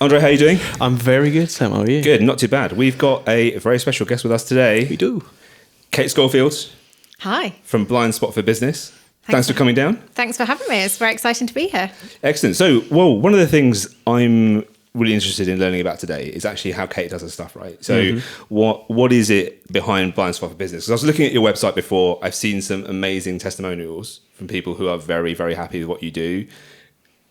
André, how are you doing? I'm very good, Sam. How are you? Good, not too bad. We've got a very special guest with us today. We do. Kate Scholefield. Hi. From Blindspot for Business. Thanks for coming down. Thanks for having me. It's very exciting to be here. Excellent. So, one of the things I'm really interested in learning about today is actually how Kate does her stuff, right? So what is it behind Blindspot for Business? Because I was looking at your website before. I've seen some amazing testimonials from people who are very, very happy with what you do,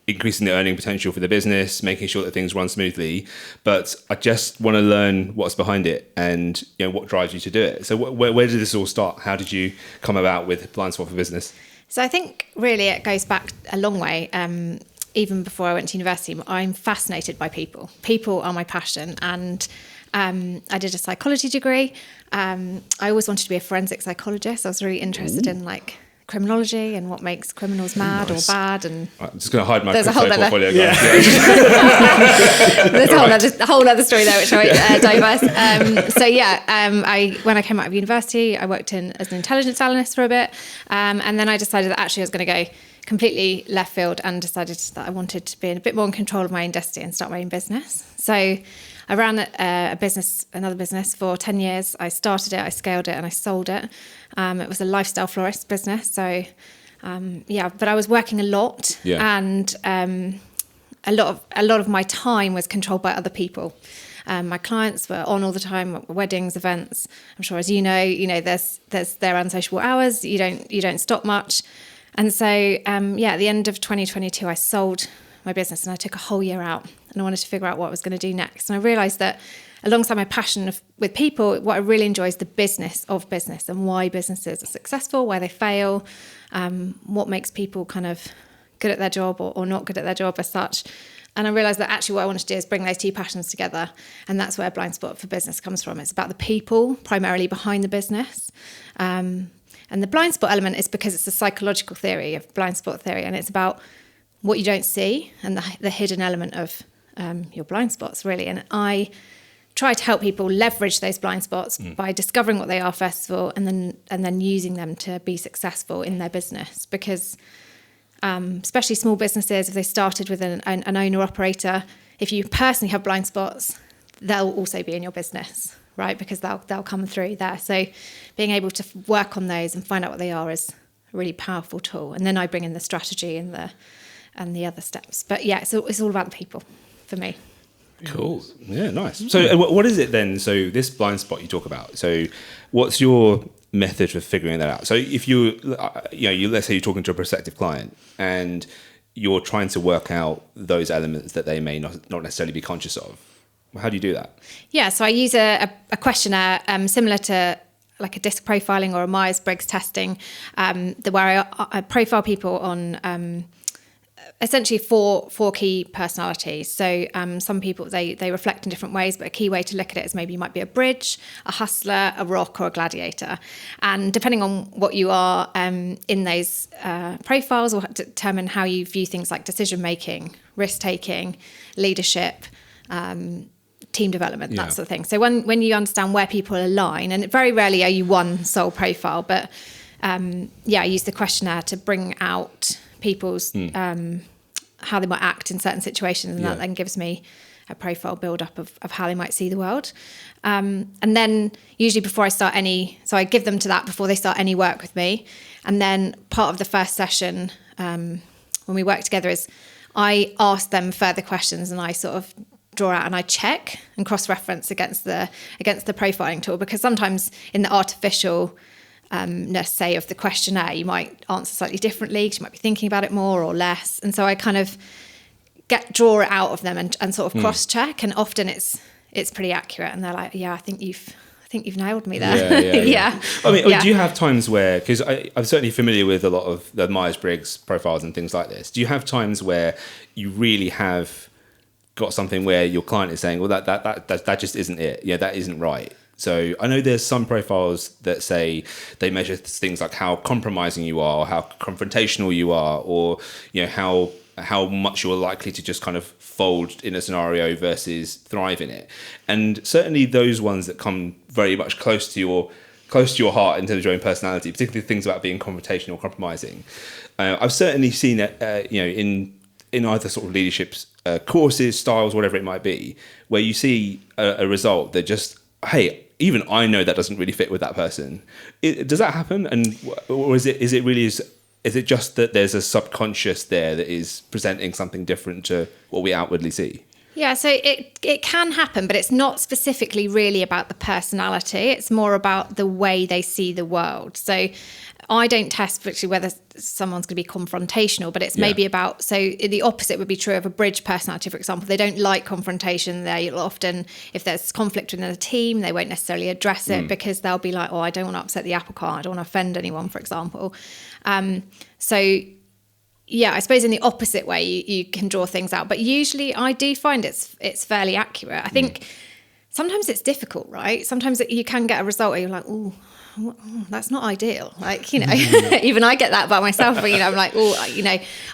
increasing the earning potential for the business, making sure that things run smoothly. But I just want to learn what's behind it and what drives you to do it. So where did this all start? How did you come about with Blindspot for Business? So I think really it goes back a long way. Even before I went to university, I'm fascinated by people. People are my passion. And I did a psychology degree. I always wanted to be a forensic psychologist. I was really interested in criminology and what makes criminals mad or bad. And I'm just going to hide my there's portfolio. There's a whole other story there which I won't diverse. When I came out of university, I worked as an intelligence analyst for a bit, and then I decided that actually I was going to go completely left field and decided that I wanted to be a bit more in control of my own destiny and start my own business. So I ran another business for 10 years. I started it, I scaled it, and I sold it. It was a lifestyle florist business. So, but I was working a lot, and a lot of my time was controlled by other people. My clients were on all the time, weddings, events. I'm sure, as you know, there's their unsociable hours. You don't stop much, and so at the end of 2022, I sold my business and I took a whole year out. And I wanted to figure out what I was going to do next. And I realised that alongside my passion with people, what I really enjoy is the business of business and why businesses are successful, why they fail, what makes people kind of good at their job or not good at their job as such. And I realised that actually what I wanted to do is bring those two passions together. And that's where Blindspot for Business comes from. It's about the people primarily behind the business. And the blind spot element is because it's a psychological theory of blind spot theory. And it's about what you don't see and the hidden element of your blind spots, really. And I try to help people leverage those blind spots by discovering what they are first of all, and then using them to be successful in their business. Because especially small businesses, if they started with an owner operator, if you personally have blind spots, they'll also be in your business, right? Because they'll come through there. So being able to work on those and find out what they are is a really powerful tool. And then I bring in the strategy and the other steps. But yeah, so it's all about the people for me. Cool. Yeah, nice. So what is it then? So this blind spot you talk about. So what's your method for figuring that out? So if you let's say you're talking to a prospective client and you're trying to work out those elements that they may not necessarily be conscious of, how do you do that? Yeah, so I use a questionnaire similar to like a DISC profiling or a Myers-Briggs testing, where I profile people on essentially four key personalities. So some people, they reflect in different ways, but a key way to look at it is maybe you might be a bridge, a hustler, a rock, or a gladiator. And depending on what you are in those profiles will determine how you view things like decision-making, risk-taking, leadership, team development, that sort of thing. So when you understand where people align, and very rarely are you one sole profile, but I use the questionnaire to bring out people's how they might act in certain situations, and that then gives me a profile build up of how they might see the world. And then usually before I start so I give them to that before they start any work with me. And then part of the first session when we work together is I ask them further questions, and I sort of draw out and I check and cross-reference against the profiling tool, because sometimes in the artificial say of the questionnaire you might answer slightly differently because you might be thinking about it more or less, and so I kind of draw it out of them and sort of cross-check, and often it's pretty accurate, and they're like, I think you've nailed me there. Yeah. I mean, do you have times where, because I'm certainly familiar with a lot of the Myers-Briggs profiles and things like this, do you have times where you really have got something where your client is saying, well, that just isn't it, that isn't right? So I know there's some profiles that say they measure things like how compromising you are, or how confrontational you are, or how much you're likely to just kind of fold in a scenario versus thrive in it. And certainly those ones that come very much close to your heart in terms of your own personality, particularly things about being confrontational or compromising. I've certainly seen it, in either sort of leadership courses, styles, whatever it might be, where you see a result that just, hey, even I know that doesn't really fit with that person. Does that happen? Or is it really is it just that there's a subconscious there that is presenting something different to what we outwardly see? Yeah, so it can happen, but it's not specifically really about the personality. It's more about the way they see the world. So I don't test particularly whether someone's going to be confrontational, but it's maybe about, so the opposite would be true of a bridge personality, for example. They don't like confrontation. They'll often, if there's conflict within a team, they won't necessarily address it because they'll be like, oh, I don't want to upset the apple cart. I don't want to offend anyone, for example. So yeah, I suppose in the opposite way, you can draw things out. But usually I do find it's fairly accurate. I think sometimes it's difficult, right? Sometimes you can get a result where you're like, oh, that's not ideal. Like, even I get that about myself. But, I'm like,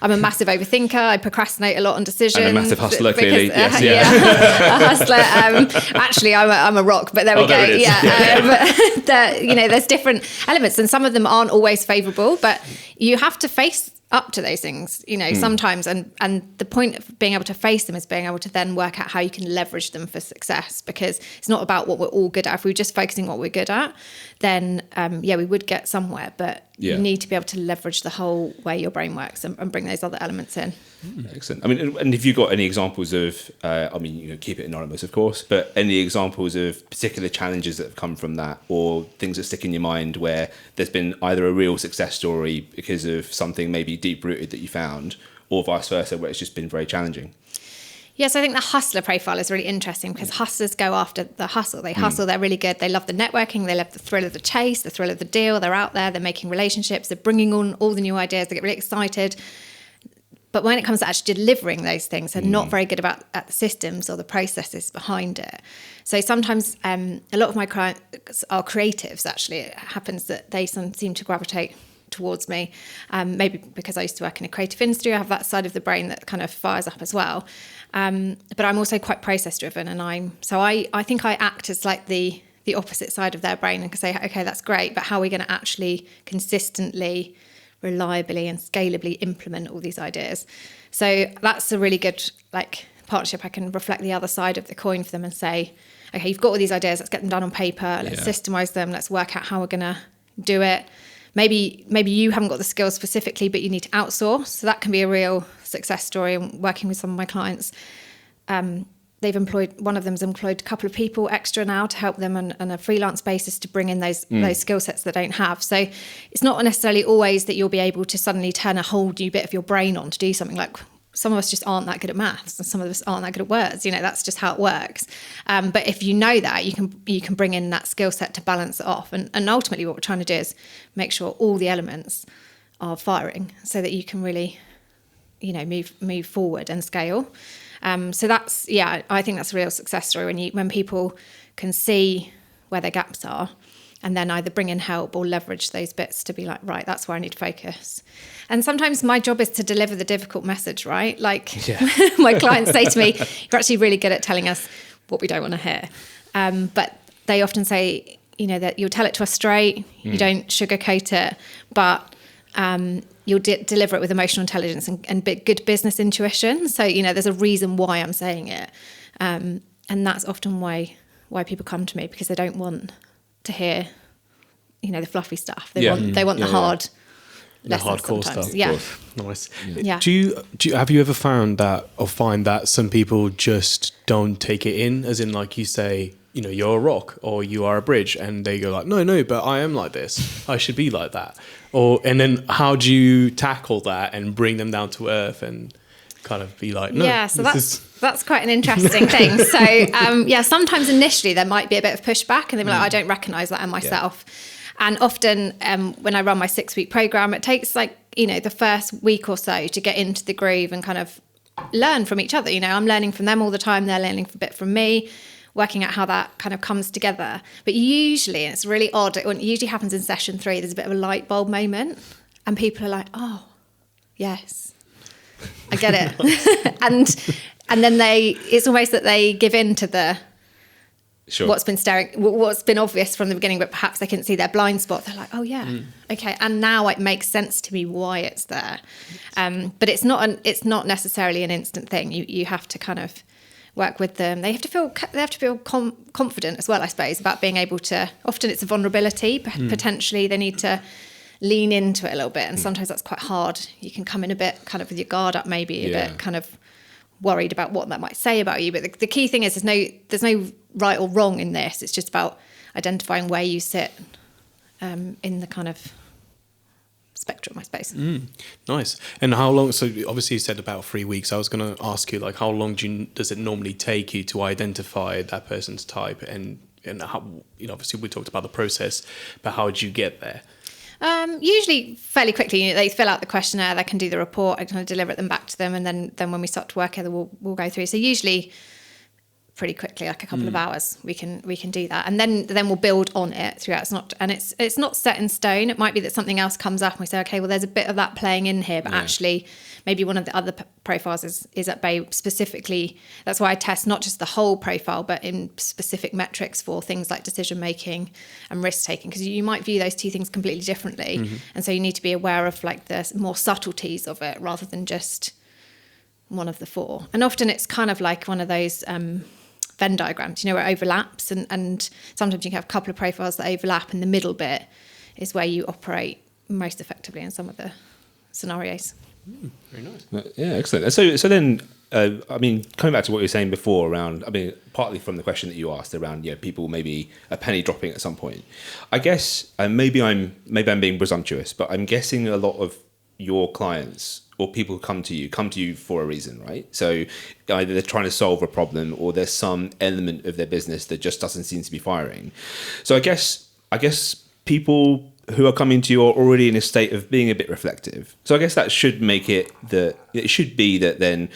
I'm a massive overthinker. I procrastinate a lot on decisions. And a massive hustler, clearly. Yes, a hustler. Actually, I'm a rock, but there we go. Yeah. There's different elements, and some of them aren't always favourable, but you have to face up to those things, sometimes. And the point of being able to face them is being able to then work out how you can leverage them for success, because it's not about what we're all good at. If we were just focusing on what we're good at, then, we would get somewhere. But you need to be able to leverage the whole way your brain works and bring those other elements in. Excellent. I mean, and if you've got any examples of, keep it anonymous, of course, but any examples of particular challenges that have come from that, or things that stick in your mind where there's been either a real success story because of something maybe deep-rooted that you found, or vice versa, where it's just been very challenging? Yes, I think the hustler profile is really interesting, because hustlers go after the hustle. They hustle, they're really good. They love the networking, they love the thrill of the chase, the thrill of the deal. They're out there, they're making relationships, they're bringing on all the new ideas, they get really excited. But when it comes to actually delivering those things, they're not very good at the systems or the processes behind it. So sometimes a lot of my clients are creatives, actually. It happens that they seem to gravitate towards me, maybe because I used to work in a creative industry. I have that side of the brain that kind of fires up as well. But I'm also quite process driven, and I think I act as like the opposite side of their brain, and can say, okay, that's great, but how are we going to actually consistently, reliably and scalably implement all these ideas? So that's a really good partnership. I can reflect the other side of the coin for them and say, okay, you've got all these ideas, let's get them down on paper, let's systemize them, let's work out how we're going to do it. Maybe you haven't got the skills specifically, but you need to outsource. So that can be a real success story. And working with some of my clients, one of them's employed a couple of people extra now to help them on a freelance basis to bring in those skill sets they don't have. So it's not necessarily always that you'll be able to suddenly turn a whole new bit of your brain on to do something. Like, some of us just aren't that good at maths, and some of us aren't that good at words. That's just how it works. But if you know that, you can bring in that skill set to balance it off. And ultimately what we're trying to do is make sure all the elements are firing, so that you can really, move forward and scale. So that's, I think that's a real success story when people can see where their gaps are, and then either bring in help or leverage those bits to be like, right, that's where I need to focus. And sometimes my job is to deliver the difficult message, right? My clients say to me, you're actually really good at telling us what we don't want to hear. But they often say, that you'll tell it to us straight, you don't sugarcoat it, but you'll deliver it with emotional intelligence and good business intuition. So, there's a reason why I'm saying it. And that's often why people come to me, because they don't want to hear, the fluffy stuff. They want the hard lessons, hardcore sometimes. stuff. Yeah. Nice. Yeah. Do you have you ever found that, or find that some people just don't take it in, as in, like you say, you're a rock or you are a bridge, and they go like, no, but I am like this. I should be like that. And then how do you tackle that and bring them down to earth and kind of be like, no. Yeah, so that's quite an interesting thing. So sometimes initially there might be a bit of pushback, and they'll be like, I don't recognise that in myself. Yeah. And often when I run my 6-week program, it takes the first week or so to get into the groove and kind of learn from each other. I'm learning from them all the time. They're learning a bit from me, working out how that kind of comes together. But usually, and it's really odd, it usually happens in session 3, there's a bit of a light bulb moment, and people are like, oh, yes, I get it. and then it's almost that they give in to Sure. what's been obvious from the beginning, but perhaps they couldn't see their blind spot. They're like, oh yeah, okay, and now it makes sense to me why it's there. But it's not necessarily an instant thing. You have to kind of work with them. They have to feel confident as well, I suppose, about being able to. Often it's a vulnerability. Potentially they need to lean into it a little bit, and sometimes that's quite hard. You can come in a bit kind of with your guard up, maybe a bit kind of worried about what that might say about you. But the key thing is there's no right or wrong in this. It's just about identifying where you sit in the kind of spectrum, I suppose. Nice. And how long? So obviously you said about 3 weeks. I was going to ask you, like, how long does it normally take you to identify that person's type? And how, obviously we talked about the process, but how did you get there? Usually fairly quickly. They fill out the questionnaire, they can do the report, I kind of deliver them back to them, and then when we start to work together, we'll go through. So usually pretty quickly, like a couple of hours, we can do that, and then we'll build on it throughout. It's not set in stone. It might be that something else comes up and we say, okay, well, there's a bit of that playing in here, but actually maybe one of the other profiles is at bay specifically. That's why I test not just the whole profile, but in specific metrics for things like decision making and risk taking, because you might view those two things completely differently, and so you need to be aware of like the more subtleties of it rather than just one of the four. And often it's kind of like one of those Venn diagrams, where it overlaps, and sometimes you can have a couple of profiles that overlap, and the middle bit is where you operate most effectively in some of the scenarios. Very nice. Yeah, excellent. So then, coming back to what you were saying before around, partly from the question that you asked around, people maybe a penny dropping at some point. I guess, maybe I'm being presumptuous, but I'm guessing a lot of your clients or people who come to you for a reason, right? So either they're trying to solve a problem or there's some element of their business that just doesn't seem to be firing. So I guess people who are coming to you are already in a state of being a bit reflective. So I guess that should make it should be that then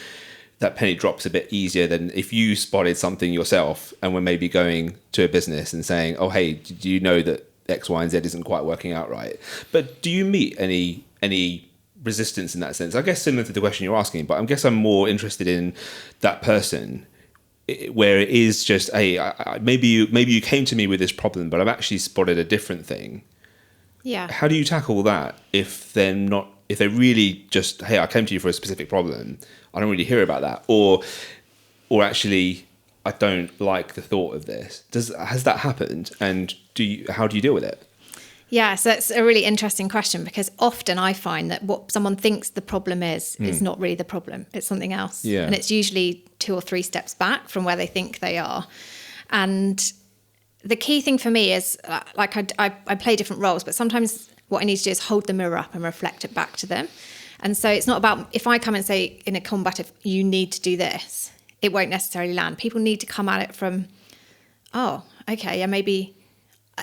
that penny drops a bit easier than if you spotted something yourself and were maybe going to a business and saying, oh, hey, do you know that X, Y, and Z isn't quite working out right? But do you meet any resistance in that sense? I guess similar to the question you're asking, but I guess I'm more interested in that person where it is just, hey, maybe you came to me with this problem, but I've actually spotted a different thing. Yeah. How do you tackle that if they're really just, hey, I came to you for a specific problem, I don't really hear about that, or actually I don't like the thought of this. Has that happened, and how do you deal with it? Yeah, so that's a really interesting question, because often I find that what someone thinks the problem is not really the problem. It's something else. Yeah. And it's usually 2 or 3 steps back from where they think they are. And the key thing for me is, like, I play different roles, but sometimes what I need to do is hold the mirror up and reflect it back to them. And so it's not about, if I come and say in a combative, you need to do this, it won't necessarily land. People need to come at it from, oh, okay, yeah, maybe.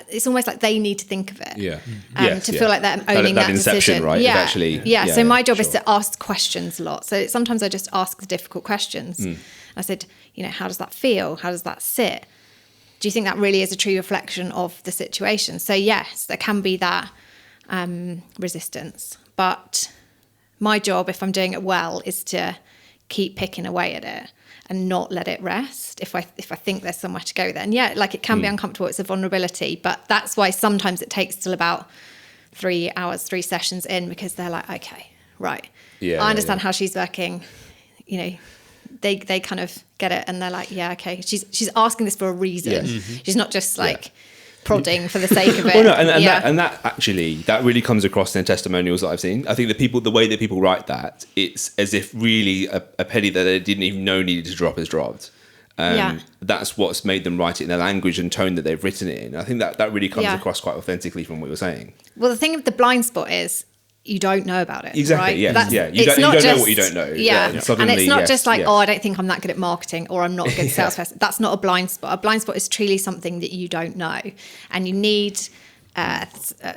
It's almost like they need to think of it, to feel like they're owning that inception, decision, right? Yeah. So my job is to ask questions a lot. So sometimes I just ask the difficult questions. I said, how does that feel? How does that sit? Do you think that really is a true reflection of the situation? So yes, there can be that resistance, but my job, if I'm doing it well, is to keep picking away at it and not let it rest if I think there's somewhere to go there. And like, it can be uncomfortable, it's a vulnerability, but that's why sometimes it takes till about 3 hours, 3 sessions in, because they're like, okay, right, I understand how she's working. They kind of get it, and they're like, yeah, okay, she's asking this for a reason. She's not just like prodding for the sake of it. Well, no, that really comes across in testimonials that I've seen. I think the way that people write that, it's as if really a penny that they didn't even know needed to drop has dropped. That's what's made them write it in the language and tone that they've written it in. I think that really comes across quite authentically from what you're saying. Well, the thing with the blind spot is you don't know about it. Exactly. Right? You don't know what you don't know. And suddenly, it's not just like, oh, I don't think I'm that good at marketing, or I'm not a good salesperson. That's not a blind spot. A blind spot is truly something that you don't know, and you need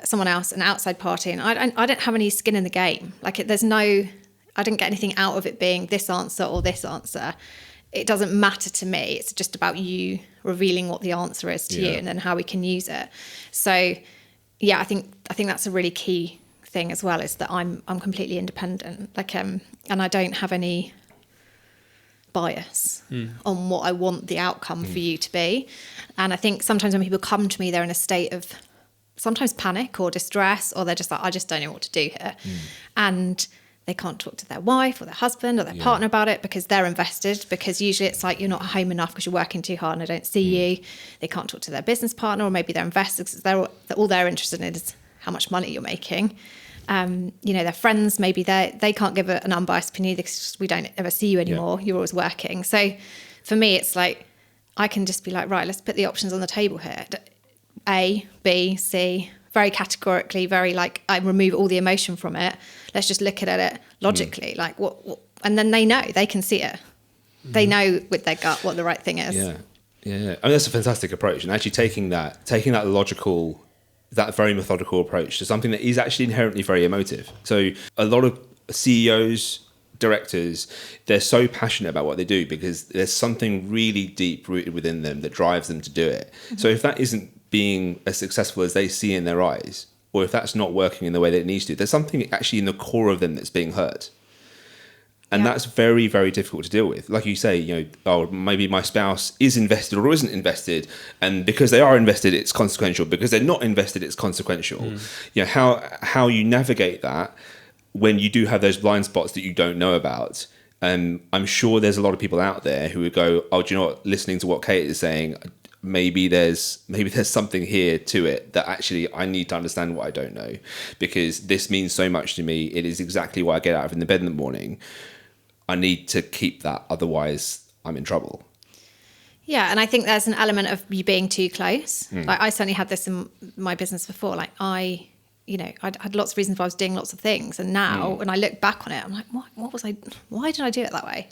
someone else, an outside party. And I don't have any skin in the game. Like, I didn't get anything out of it being this answer or this answer. It doesn't matter to me. It's just about you revealing what the answer is to you, and then how we can use it. So, I think that's a really key thing as well, is that I'm completely independent, like, and I don't have any bias on what I want the outcome for you to be. And I think sometimes when people come to me, they're in a state of sometimes panic or distress, or they're just like, I just don't know what to do here. And they can't talk to their wife or their husband or their partner about it because they're invested, because usually it's like, you're not home enough because you're working too hard and I don't see you. They can't talk to their business partner, or maybe they're investors because all they're interested in is how much money you're making. Their friends, maybe they can't give an unbiased opinion because we don't ever see you anymore. You're always working. So for me, it's like, I can just be like, right, let's put the options on the table here. A, B, C, very categorically, very like, I remove all the emotion from it. Let's just look at it logically. Like what, and then they know, they can see it. They know with their gut what the right thing is. Yeah. I mean, that's a fantastic approach. And actually taking that logical, that very methodical approach to something that is actually inherently very emotive. So a lot of CEOs, directors, they're so passionate about what they do because there's something really deep rooted within them that drives them to do it. So if that isn't being as successful as they see in their eyes, or if that's not working in the way that it needs to, there's something actually in the core of them that's being hurt. And that's very, very difficult to deal with. Like you say, maybe my spouse is invested or isn't invested. And because they are invested, it's consequential. Because they're not invested, it's consequential. How you navigate that when you do have those blind spots that you don't know about. I'm sure there's a lot of people out there who would go, oh, do you know what? Listening to what Kate is saying, maybe there's something here to it that actually I need to understand what I don't know, because this means so much to me. It is exactly why I get out of the bed in the morning. I need to keep that, otherwise I'm in trouble. Yeah, and I think there's an element of you being too close. Like I certainly had this in my business before. Like I had lots of reasons why I was doing lots of things, and now when I look back on it, I'm like, why did I do it that way?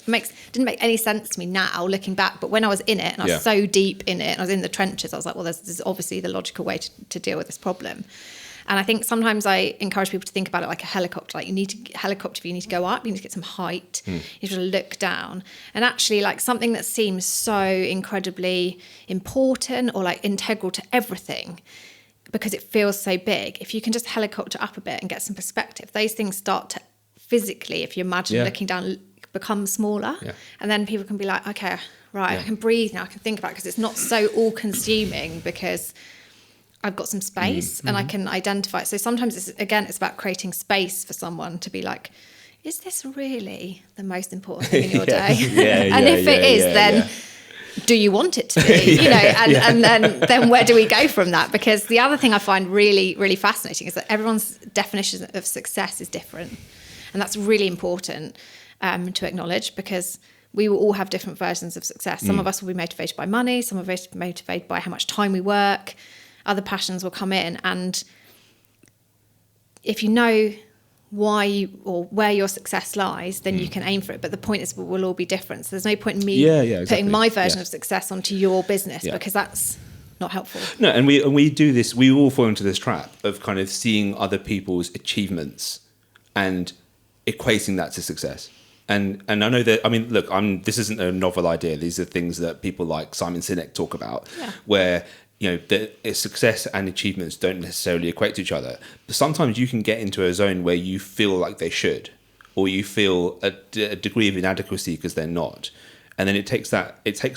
Didn't make any sense to me now looking back, but when I was in it and I was so deep in it and I was in the trenches, I was like, well, this is obviously the logical way to deal with this problem. And I think sometimes I encourage people to think about it like a helicopter. Like you need to go up, you need to get some height, you need to look down. And actually, like something that seems so incredibly important or like integral to everything, because it feels so big, if you can just helicopter up a bit and get some perspective, those things start to physically, if you imagine looking down, become smaller. Yeah. And then people can be like, okay, right, I can breathe now, I can think about it, because it's not so all-consuming, because I've got some space and I can identify it. So sometimes it's about creating space for someone to be like, is this really the most important thing in your day? And if it is, then do you want it to be? And then where do we go from that? Because the other thing I find really, really fascinating is that everyone's definition of success is different. And that's really important to acknowledge, because we will all have different versions of success. Some of us will be motivated by money, some of us will be motivated by how much time we work. Other passions will come in, and if you know why or where your success lies, then you can aim for it. But the point is, we'll all be different. So there's no point in me putting my version of success onto your business, because that's not helpful. No, and we do this. We all fall into this trap of kind of seeing other people's achievements and equating that to success. And I know that, I mean, look, this isn't a novel idea. These are things that people like Simon Sinek talk about, where success and achievements don't necessarily equate to each other. But sometimes you can get into a zone where you feel like they should, or you feel a degree of inadequacy because they're not. And then it takes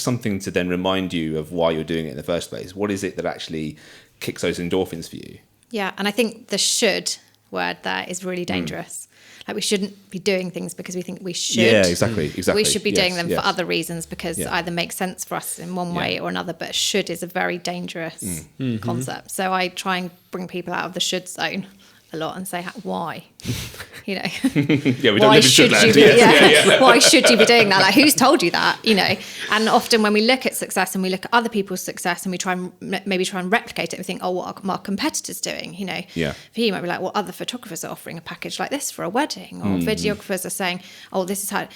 something to then remind you of why you're doing it in the first place. What is it that actually kicks those endorphins for you? Yeah, and I think the should word there is really dangerous. Like we shouldn't be doing things because we think we should. Yeah, exactly. We should be doing them for other reasons, because it either makes sense for us in one way or another. But should is a very dangerous concept. So I try and bring people out of the should zone a lot and say, why? We don't why live in should should you be? Why should you be doing that? Like, who's told you that? And often when we look at success and we look at other people's success and we try and replicate it, we think, oh, what are our competitors doing? For you, you might be like, well, other photographers are offering a package like this for a wedding, or videographers are saying, oh, this is how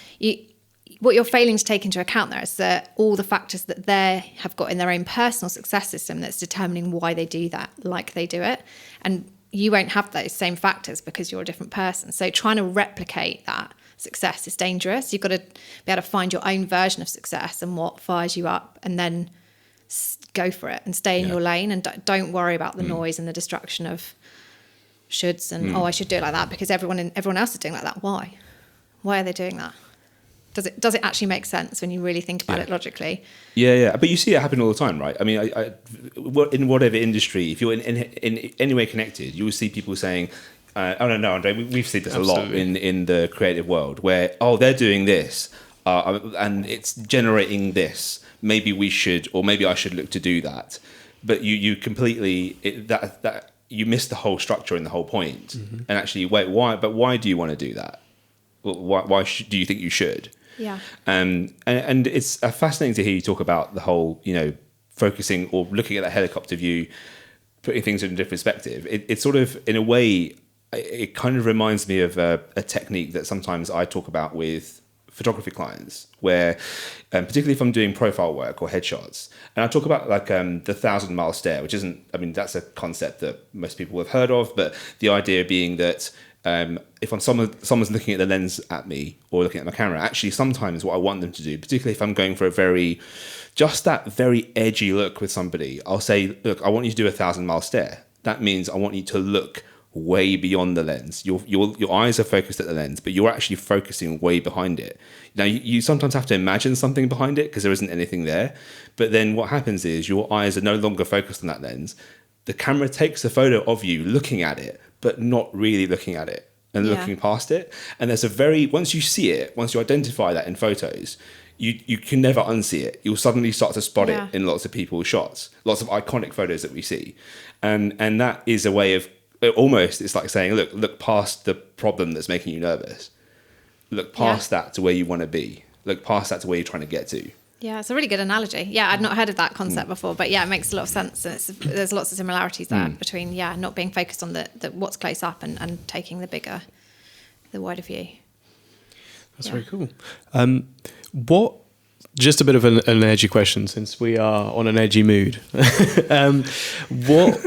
what you're failing to take into account there is that all the factors that they have got in their own personal success system that's determining why they do that, like they do it. And you won't have those same factors because you're a different person. So trying to replicate that success is dangerous. You've got to be able to find your own version of success and what fires you up, and then go for it and stay in your lane, and don't worry about the noise and the distraction of shoulds and I should do it like that because everyone else is doing like that. Why are they doing that? does it actually make sense when you really think about it logically? Yeah. But you see it happen all the time, right? I mean, in whatever industry, if you're in any way connected, you will see people saying, "Oh no, André, we've seen this a lot in the creative world, where they're doing this, and it's generating this. Maybe we should, or maybe I should look to do that." But you completely you miss the whole structure and the whole point. And actually, why? But why do you want to do that? Why do you think you should? Yeah. And it's fascinating to hear you talk about the whole, focusing or looking at that helicopter view, putting things in a different perspective. It's sort of, in a way, it kind of reminds me of a technique that sometimes I talk about with photography clients, where particularly if I'm doing profile work or headshots, and I talk about like the 1,000-mile stare, which isn't, I mean, that's a concept that most people have heard of, but the idea being that if someone's looking at the lens at me or looking at my camera, actually sometimes what I want them to do, particularly if I'm going for that very edgy look with somebody, I'll say, look, I want you to do a 1,000-mile stare. That means I want you to look way beyond the lens. Your eyes are focused at the lens, but you're actually focusing way behind it. Now, you sometimes have to imagine something behind it because there isn't anything there. But then what happens is your eyes are no longer focused on that lens. The camera takes a photo of you looking at it, but not really looking at it and looking past it. And there's once you see it, once you identify that in photos, you can never unsee it. You'll suddenly start to spot it in lots of people's shots, lots of iconic photos that we see. And that is a way of, almost, it's like saying, look past the problem that's making you nervous. Look past that to where you want to be. Look past that to where you're trying to get to. Yeah, it's a really good analogy. Yeah, I'd not heard of that concept before, but yeah, it makes a lot of sense. And there's lots of similarities there between, not being focused on the what's close up and taking the wider view. That's very cool. Just a bit of an edgy question, since we are on an edgy mood. What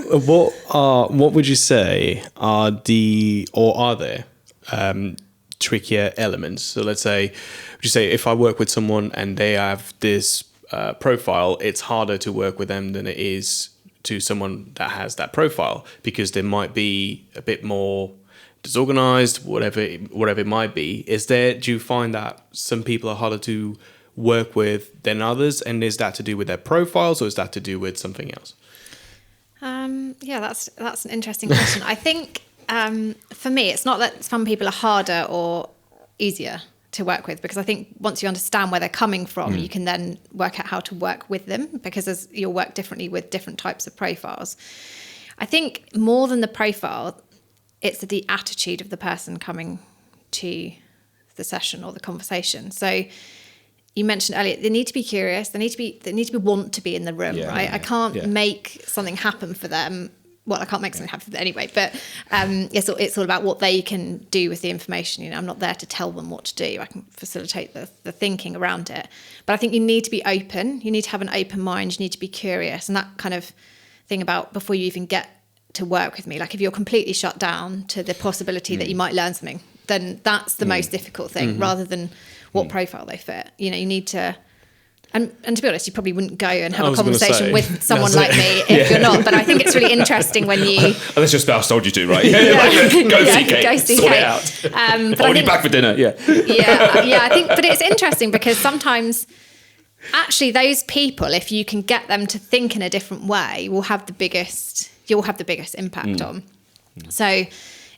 would you say are there trickier elements? So let's say, would you say if I work with someone and they have this profile, it's harder to work with them than it is to someone that has that profile, because they might be a bit more disorganized, whatever it might be. Do you find that some people are harder to work with than others, and is that to do with their profiles, or is that to do with something else? That's an interesting question. I think for me, it's not that some people are harder or easier to work with, because I think once you understand where they're coming from, you can then work out how to work with them, because you'll work differently with different types of profiles. I think more than the profile, it's the attitude of the person coming to the session or the conversation. So you mentioned earlier, they need to be curious. They need to want to be in the room, right? I can't make something happen for them. Well, I can't make something happen for them anyway, but it's all about what they can do with the information. I'm not there to tell them what to do. I can facilitate the thinking around it. But I think you need to be open. You need to have an open mind. You need to be curious. And that kind of thing about before you even get to work with me, like if you're completely shut down to the possibility that you might learn something, then that's the most difficult thing, rather than what profile they fit. You need to, and to be honest, you probably wouldn't go and have a conversation with someone like me if you're not. But I think it's really interesting when you, unless your spouse told you to, right? Go see Kate, sort it out. I'll be back for dinner. I think, but it's interesting because sometimes actually those people, if you can get them to think in a different way, you'll have the biggest impact on. So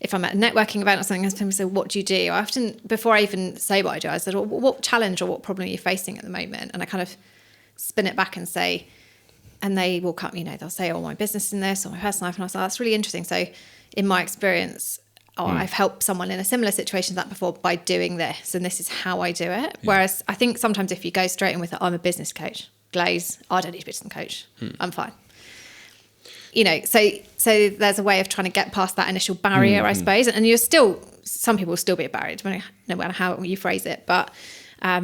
if I'm at a networking event or something, and people say, what do you do? I often, before I even say what I do, I said, well, what challenge or what problem are you facing at the moment? And I kind of spin it back and say, and they will come, they'll say, oh, my business in this or my personal life. And I was like, that's really interesting. So in my experience, I've helped someone in a similar situation to that before by doing this, and this is how I do it. Whereas I think sometimes if you go straight in with it, I'm a business coach, glaze, I don't need to be a business coach. I'm fine. So there's a way of trying to get past that initial barrier, I suppose. And some people will still be a barrier, no matter how you phrase it. But I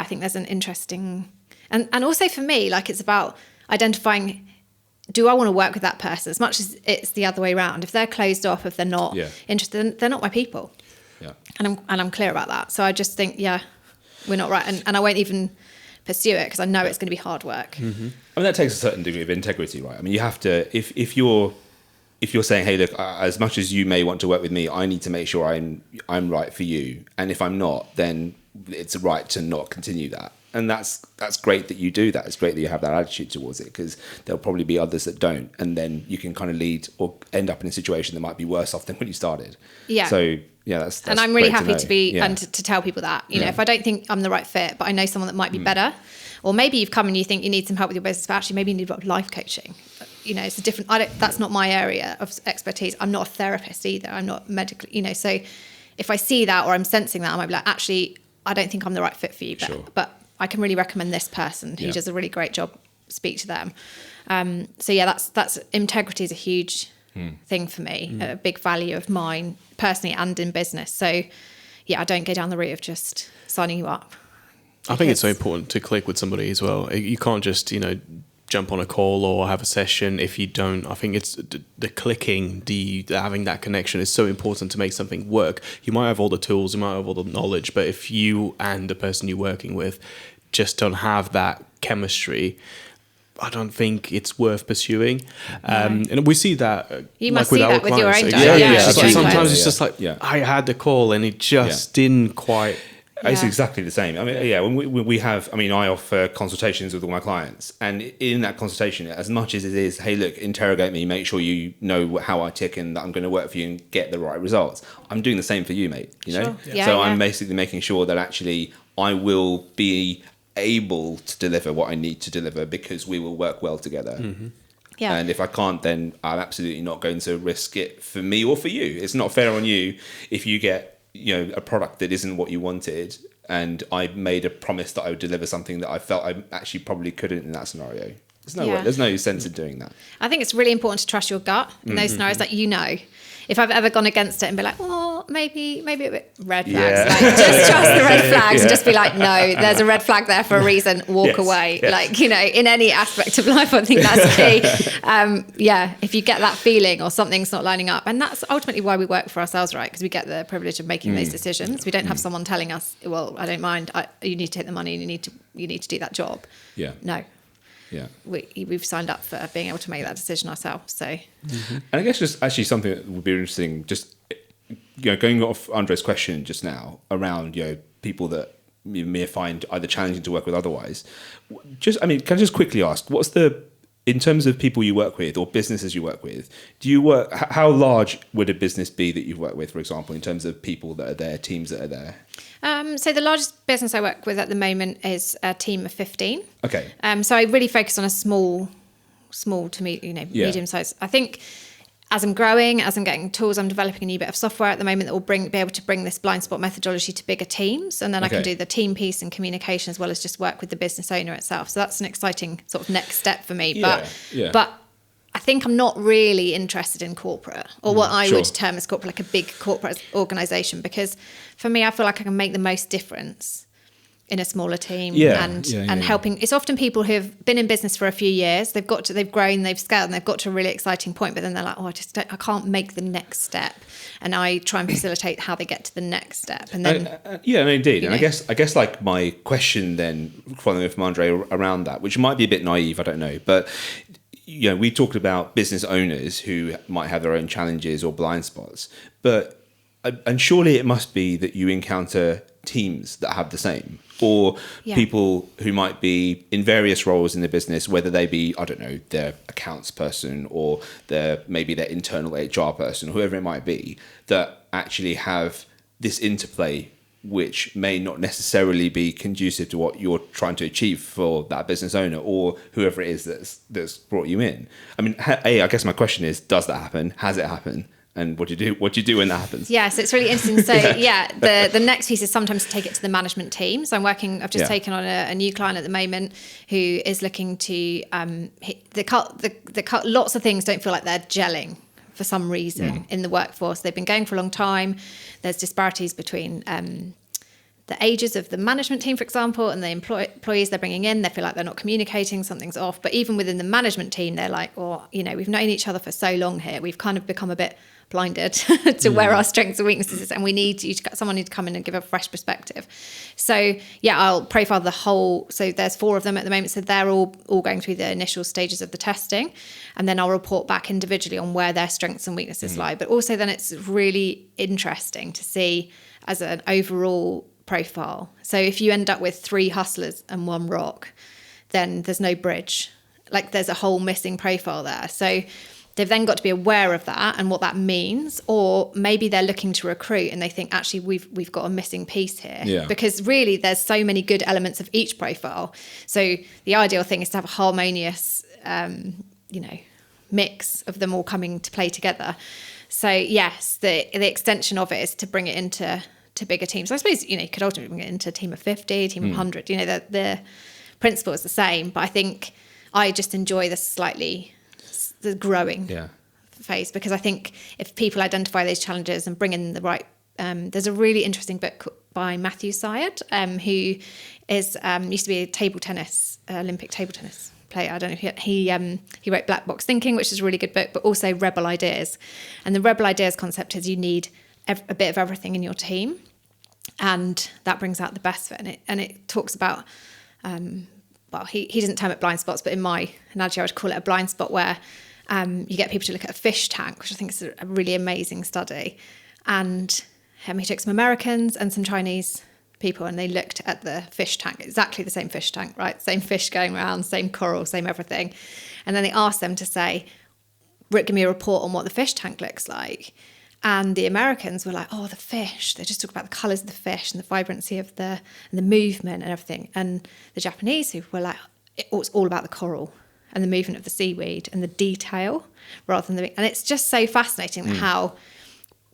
think there's an interesting, and also for me, like it's about identifying, do I want to work with that person as much as it's the other way around? If they're closed off, if they're not interested, they're not my people. Yeah. And I'm clear about that. So I just think, we're not right. And I won't even pursue it because I know it's going to be hard work. Mm-hmm. I mean, that takes a certain degree of integrity, right? I mean, you have to, if you're saying, hey, look, as much as you may want to work with me, I need to make sure I'm right for you. And if I'm not, then it's right to not continue that. And that's great that you do that. It's great that you have that attitude towards it, because there'll probably be others that don't, and then you can kind of lead or end up in a situation that might be worse off than when you started. Yeah. So yeah, that's and I'm really happy to be yeah. and to tell people that, you know, if I don't think I'm the right fit, but I know someone that might be better, or maybe you've come and you think you need some help with your business, but actually maybe you need a bit of life coaching. You know, it's a different. That's not my area of expertise. I'm not a therapist either. I'm not medically, you know. So if I see that or I'm sensing that, I might be like, actually, I don't think I'm the right fit for you, but I can really recommend this person who does a really great job. Speak to them. So yeah, that's integrity is a huge thing for me, a big value of mine personally and in business. So yeah, I don't go down the route of just signing you up. I think it's so important to click with somebody as well. You can't just, you know, jump on a call or have a session if you don't. I think it's the clicking, the having that connection is so important to make something work. You might have all the tools, you might have all the knowledge, but if you and the person you're working with just don't have that chemistry, I don't think it's worth pursuing. And we see that you must see that with your own job. Yeah. Sometimes it's just like, I had the call and it just didn't quite... It's exactly the same. I mean, when we have, I mean, I offer consultations with all my clients, and in that consultation, as much as it is, hey, look, interrogate me, make sure you know how I tick and that I'm going to work for you and get the right results. I'm doing the same for you, mate. You know, I'm basically making sure that actually I will be able to deliver what I need to deliver, because we will work well together. Yeah. And if I can't, then I'm absolutely not going to risk it for me or for you. It's not fair on you if you get, you know, a product that isn't what you wanted, and I made a promise that I would deliver something that I felt I actually probably couldn't in that scenario. There's no sense in doing that. I think it's really important to trust your gut in those scenarios, that you know. If I've ever gone against it and be like, oh, maybe a bit red flags, like, just trust the red flags and just be like, no, there's a red flag there for a reason, walk away. Like, you know, in any aspect of life, I think that's key. If you get that feeling or something's not lining up, and that's ultimately why we work for ourselves, right? Because we get the privilege of making those decisions. We don't have someone telling us, well, I don't mind, you need to take the money and you need to do that job. Yeah. No. Yeah, we've signed up for being able to make that decision ourselves. So, and I guess just actually something that would be interesting, just, you know, going off Andre's question just now around, you know, people that you may find either challenging to work with otherwise. Just, I mean, can I just quickly ask, in terms of people you work with or businesses you work with, how large would a business be that you've worked with, for example, in terms of people that are there, teams that are there? So the largest business I work with at the moment is a team of 15. Okay. So I really focus on a small to medium size. I think as I'm growing, as I'm getting tools, I'm developing a new bit of software at the moment that will be able to bring this Blindspot methodology to bigger teams. And then I can do the team piece and communication as well as just work with the business owner itself. So that's an exciting sort of next step for me. But I think I'm not really interested in corporate or what I would term as corporate, like a big corporate organisation, because for me, I feel like I can make the most difference in a smaller team and helping. It's often people who have been in business for a few years, they've grown, they've scaled, and they've got to a really exciting point, but then they're like, I can't make the next step. And I try and facilitate how they get to the next step. And then, indeed. And I guess like my question then, following from André around that, which might be a bit naive, I don't know, but you know, we talked about business owners who might have their own challenges or blind spots, and surely it must be that you encounter teams that have the same, or people who might be in various roles in the business, whether they be, I don't know, their accounts person or maybe their internal HR person, whoever it might be, that actually have this interplay which may not necessarily be conducive to what you're trying to achieve for that business owner or whoever it is that's brought you in. I mean, I guess my question is, does that happen? Has it happened? And what do you do? What do you do when that happens? Yeah, so it's really interesting. So the next piece is sometimes to take it to the management team. So I've just taken on a new client at the moment who is looking to lots of things don't feel like they're gelling for some reason in the workforce. They've been going for a long time. There's disparities between the ages of the management team, for example, and the employees they're bringing in. They feel like they're not communicating, something's off. But even within the management team, they're like, we've known each other for so long here. We've kind of become a bit blinded to where our strengths and weaknesses is, and we need someone to come in and give a fresh perspective. So I'll profile the whole. So there's 4 of them at the moment. So they're all going through the initial stages of the testing, and then I'll report back individually on where their strengths and weaknesses lie. But also then it's really interesting to see as an overall profile. So if you end up with 3 hustlers and 1 rock, then there's no bridge. Like there's a whole missing profile there. So they've then got to be aware of that and what that means. Or maybe they're looking to recruit and they think, actually, we've got a missing piece here. Yeah. Because really there's so many good elements of each profile. So the ideal thing is to have a harmonious, mix of them all coming to play together. So yes, the extension of it is to bring it into bigger teams. I suppose, you could ultimately bring it into a team of 50, a team of 100. The principle is the same, but I think I just enjoy the growing phase, because I think if people identify those challenges and bring in the right, there's a really interesting book by Matthew Syed, who is used to be a Olympic table tennis player. I don't know if he wrote Black Box Thinking, which is a really good book, but also Rebel Ideas. And the Rebel Ideas concept is you need a bit of everything in your team, and that brings out the best of it. And it talks about, he doesn't term it blind spots, but in my analogy I would call it a blind spot, where you get people to look at a fish tank, which I think is a really amazing study. And he took some Americans and some Chinese people, and they looked at the fish tank, exactly the same fish tank, right? Same fish going around, same coral, same everything. And then they asked them to say, give me a report on what the fish tank looks like. And the Americans were like, oh, the fish. They just talk about the colours of the fish and the vibrancy of and the movement and everything. And the Japanese people were like, it's all about the coral and the movement of the seaweed and the detail rather than and it's just so fascinating how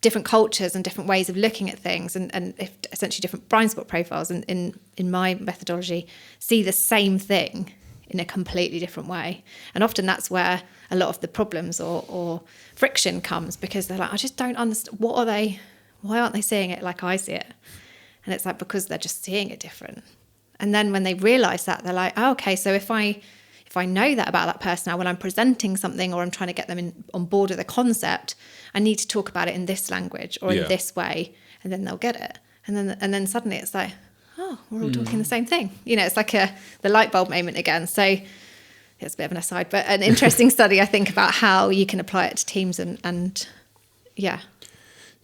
different cultures and different ways of looking at things and if essentially different blind spot profiles in my methodology see the same thing in a completely different way. And often that's where a lot of the problems or friction comes, because they're like, I just don't understand. Why aren't they seeing it like I see it? And it's like, because they're just seeing it different. And then when they realise that, they're like, oh, okay, so if I know that about that person now, when I'm presenting something or I'm trying to get them on board with a concept, I need to talk about it in this language or in this way, and then they'll get it. And then suddenly it's like, oh, we're all talking the same thing. It's like the light bulb moment again. So it's a bit of an aside, but an interesting study, I think, about how you can apply it to teams and yeah.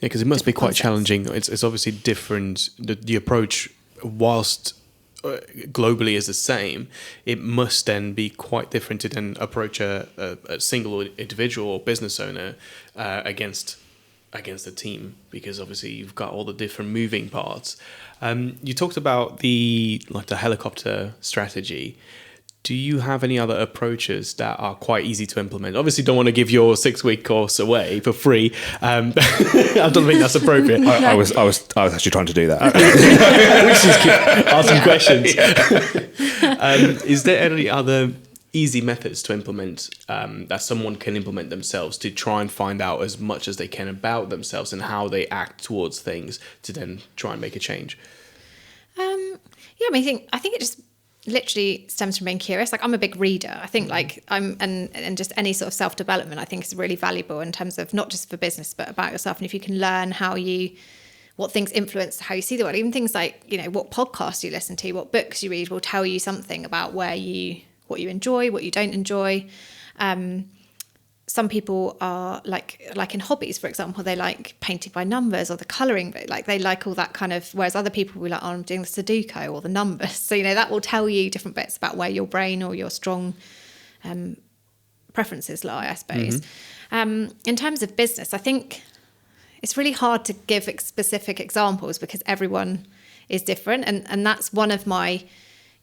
Yeah, because it must be quite challenging. It's obviously different. The approach, whilst globally is the same, it must then be quite different to then approach a single individual or business owner against a team, because obviously you've got all the different moving parts. You talked about the helicopter strategy. Do you have any other approaches that are quite easy to implement? Obviously, don't want to give your 6-week course away for free. I don't think that's appropriate. I was actually trying to do that. We should just keep asking questions. Is there any other easy methods to implement that someone can implement themselves to try and find out as much as they can about themselves and how they act towards things to then try and make a change? I think it just literally stems from being curious. Like, I'm a big reader. I think and just any sort of self-development I think is really valuable in terms of not just for business but about yourself. And if you can learn what things influence how you see the world, even things like, what podcasts you listen to, what books you read will tell you something about what you enjoy, what you don't enjoy. Some people are like in hobbies, for example, they like painting by numbers or the colouring, like they like all that kind of, whereas other people will be like, oh, I'm doing the Sudoku or the numbers. So, that will tell you different bits about where your brain or your strong preferences lie, I suppose. In terms of business, I think it's really hard to give specific examples because everyone is different. And that's one of my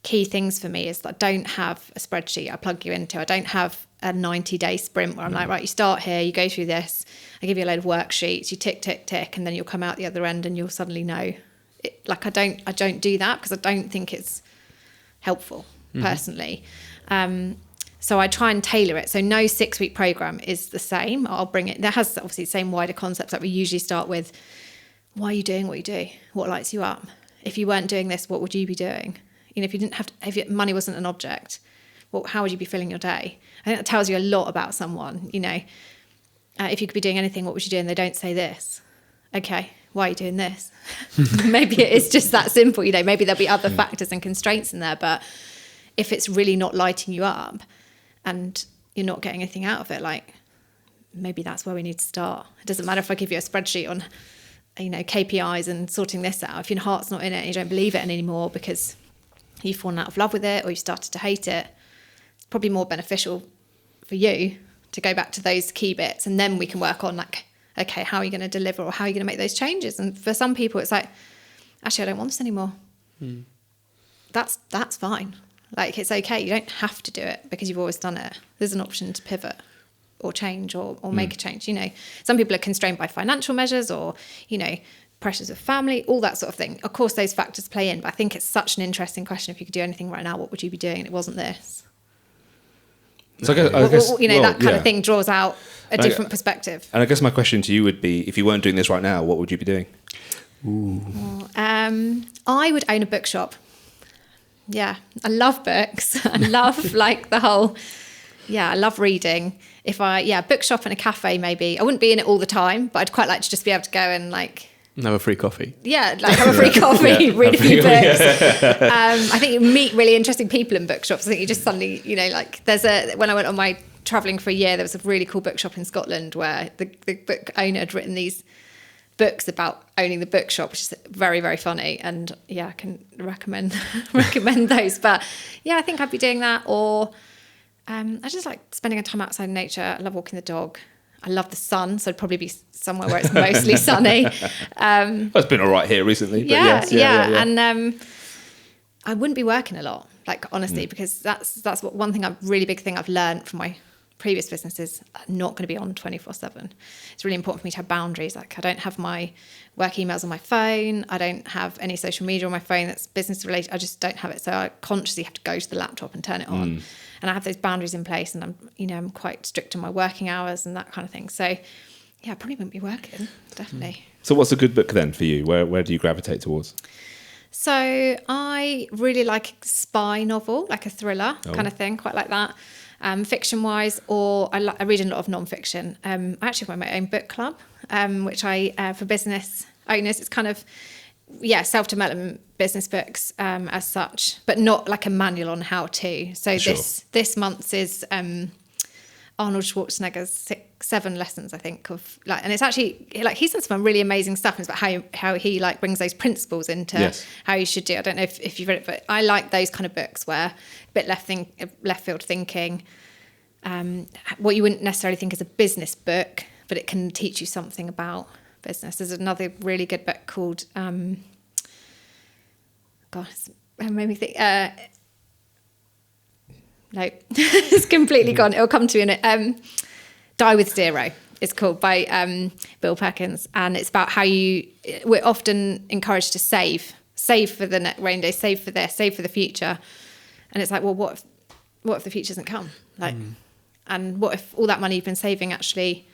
key things for me, is that I don't have a spreadsheet I plug you into. I don't have a 90-day sprint where I'm like, right, you start here, you go through this, I give you a load of worksheets, you tick, tick, tick, and then you'll come out the other end and you'll suddenly know. I don't do that because I don't think it's helpful personally. So I try and tailor it. So no 6-week program is the same. I'll bring it. That has obviously the same wider concepts that we usually start with. Why are you doing what you do? What lights you up? If you weren't doing this, what would you be doing? If you didn't have to, if money wasn't an object, how would you be filling your day? I think that tells you a lot about someone. If you could be doing anything, what would you do? And they don't say this. Okay, why are you doing this? Maybe it is just that simple. Maybe there'll be other factors and constraints in there. But if it's really not lighting you up and you're not getting anything out of it, maybe that's where we need to start. It doesn't matter if I give you a spreadsheet on KPIs and sorting this out, if your heart's not in it and you don't believe it anymore because you've fallen out of love with it or you started to hate it, it's probably more beneficial for you to go back to those key bits, and then we can work on like, okay, how are you going to deliver or how are you going to make those changes? And for some people, it's like, actually, I don't want this anymore. That's fine. Like, it's okay. You don't have to do it because you've always done it. There's an option to pivot or change or make a change. Some people are constrained by financial measures or, pressures of family, all that sort of thing. Of course, those factors play in, but I think it's such an interesting question. If you could do anything right now, what would you be doing? And it wasn't this. So I guess that kind of thing draws out a different perspective. And I guess my question to you would be, if you weren't doing this right now, what would you be doing? I would own a bookshop. Yeah, I love books. I love like the whole, I love reading. Bookshop and a cafe maybe. I wouldn't be in it all the time, but I'd quite like to just be able to go and like... Have a free coffee. Yeah, like have a free coffee, read a few books. I think you meet really interesting people in bookshops. I think you just suddenly, when I went on my travelling for a year, there was a really cool bookshop in Scotland where the book owner had written these books about owning the bookshop, which is very, very funny. And I can recommend those. But I think I'd be doing that. Or I just like spending time outside in nature. I love walking the dog. I love the sun, so I'd probably be somewhere where it's mostly sunny. It's been all right here recently. But yeah. And I wouldn't be working a lot, like honestly, because that's really big thing I've learned from my previous businesses. I'm not going to be on 24/7. It's really important for me to have boundaries. Like I don't have my work emails on my phone. I don't have any social media on my phone that's business related. I just don't have it. So I consciously have to go to the laptop and turn it on. And I have those boundaries in place, and I'm quite strict on my working hours and that kind of thing. So I probably wouldn't be working, definitely. So what's a good book then for you? Where do you gravitate towards? So I really like a spy novel, like a thriller kind of thing, quite like that. Fiction-wise, or I read a lot of non-fiction. I actually have my own book club, which I, for business owners, it's kind of, self-development business books as such, but not like a manual on how to. So this month's is Arnold Schwarzenegger's 7 lessons, I think, of like, and it's actually like he's done some really amazing stuff. It's about how he like brings those principles into how you should do. I don't know if you've read it, but I like those kind of books where a bit left field thinking, what you wouldn't necessarily think is a business book, but it can teach you something about business. There's another really good book called it made me think no it's completely gone, it'll come to you in it. Die with Zero, it's called, by Bill Perkins, and it's about how we're often encouraged to save for the next rainy day, save for this, save for the future, and it's like, well, what if the future doesn't come, like and what if all that money you've been saving, actually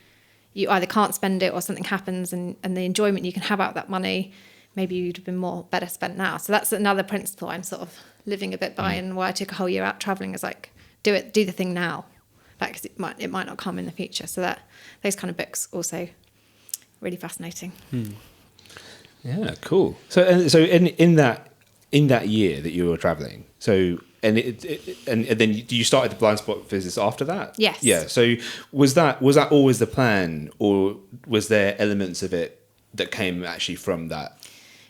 you either can't spend it or something happens, and the enjoyment you can have out of that money, maybe you'd have been better spent now. So that's another principle I'm sort of living a bit by, and why I took a whole year out traveling is like, do the thing now, like, 'cause it might not come in the future. So that those kind of books also really fascinating. Yeah, cool. So in that year that you were traveling, and then you started the Blindspot business after that? Yes. Yeah. So was that always the plan, or was there elements of it that came actually from that?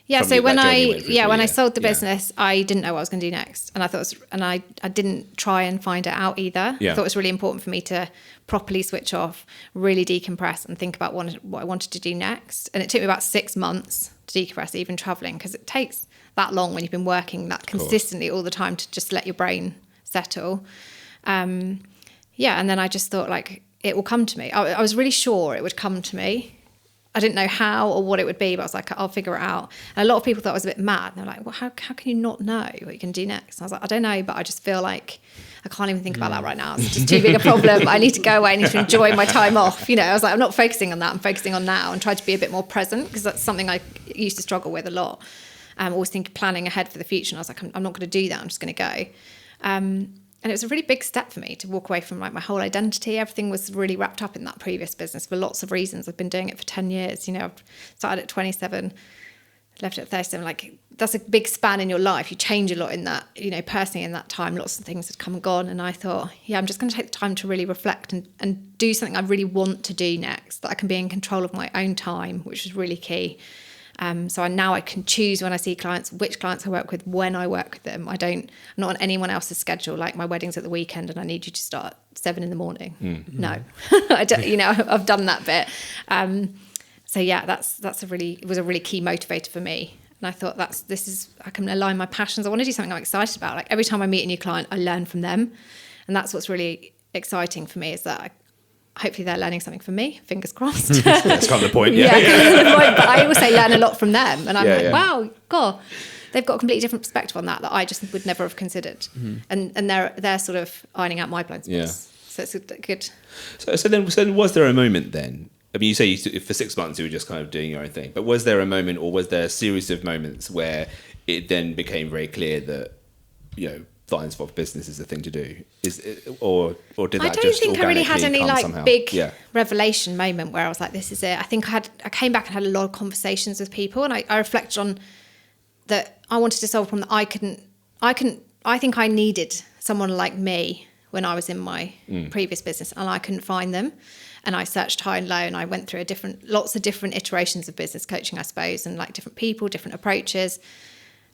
Yeah. So when I sold the business, I didn't know what I was going to do next, and I thought I didn't try and find it out either. Yeah. I thought it was really important for me to properly switch off, really decompress, and think about what I wanted to do next. And it took me about 6 months to decompress, even traveling, because it takes that long when you've been working that consistently all the time to just let your brain settle. And then I just thought, like, it will come to me. I was really sure it would come to me. I didn't know how or what it would be, but I was like, I'll figure it out. And a lot of people thought I was a bit mad. They're like, well, how can you not know what you can do next? And I was like, I don't know, but I just feel like I can't even think about that right now. It's just too big a problem. I need to go away. I need to enjoy my time off. I was like, I'm not focusing on that. I'm focusing on now, and try to be a bit more present, because that's something I used to struggle with a lot. Always planning ahead for the future. And I was like, I'm not going to do that. I'm just going to go. And it was a really big step for me to walk away from like my whole identity. Everything was really wrapped up in that previous business for lots of reasons. I've been doing it for 10 years. I've started at 27, left at 37, like that's a big span in your life. You change a lot in that, you know, personally in that time, lots of things had come and gone. And I thought, yeah, I'm just going to take the time to really reflect and do something I really want to do next, that I can be in control of my own time, which is really key. So now I can choose when I see clients, which clients I work with, when I work with them. I'm not on anyone else's schedule. Like my wedding's at the weekend and I need you to start at 7 a.m. No, I don't, you know, I've done that bit. So yeah, it was a really key motivator for me. And I thought I can align my passions. I want to do something I'm excited about. Like every time I meet a new client, I learn from them. And that's what's really exciting for me, is that hopefully they're learning something from me, fingers crossed. That's kind of the point. Yeah. But I also learn a lot from them. And I'm wow, God, they've got a completely different perspective on that I just would never have considered. Mm-hmm. And they're sort of ironing out my blind spots. Yeah. So it's good. So then was there a moment then? I mean, you say for 6 months you were just kind of doing your own thing, but was there a moment, or was there a series of moments where it then became very clear that, you know, Blindspot business is the thing to do? Or did that just organically come somehow? I don't think I really had any big revelation moment where I was like, this is it. I think I came back and had a lot of conversations with people, and I reflected on that I wanted to solve a problem that I think I needed someone like me when I was in my previous business, and I couldn't find them. And I searched high and low, and I went through lots of different iterations of business coaching, I suppose, and like different people, different approaches.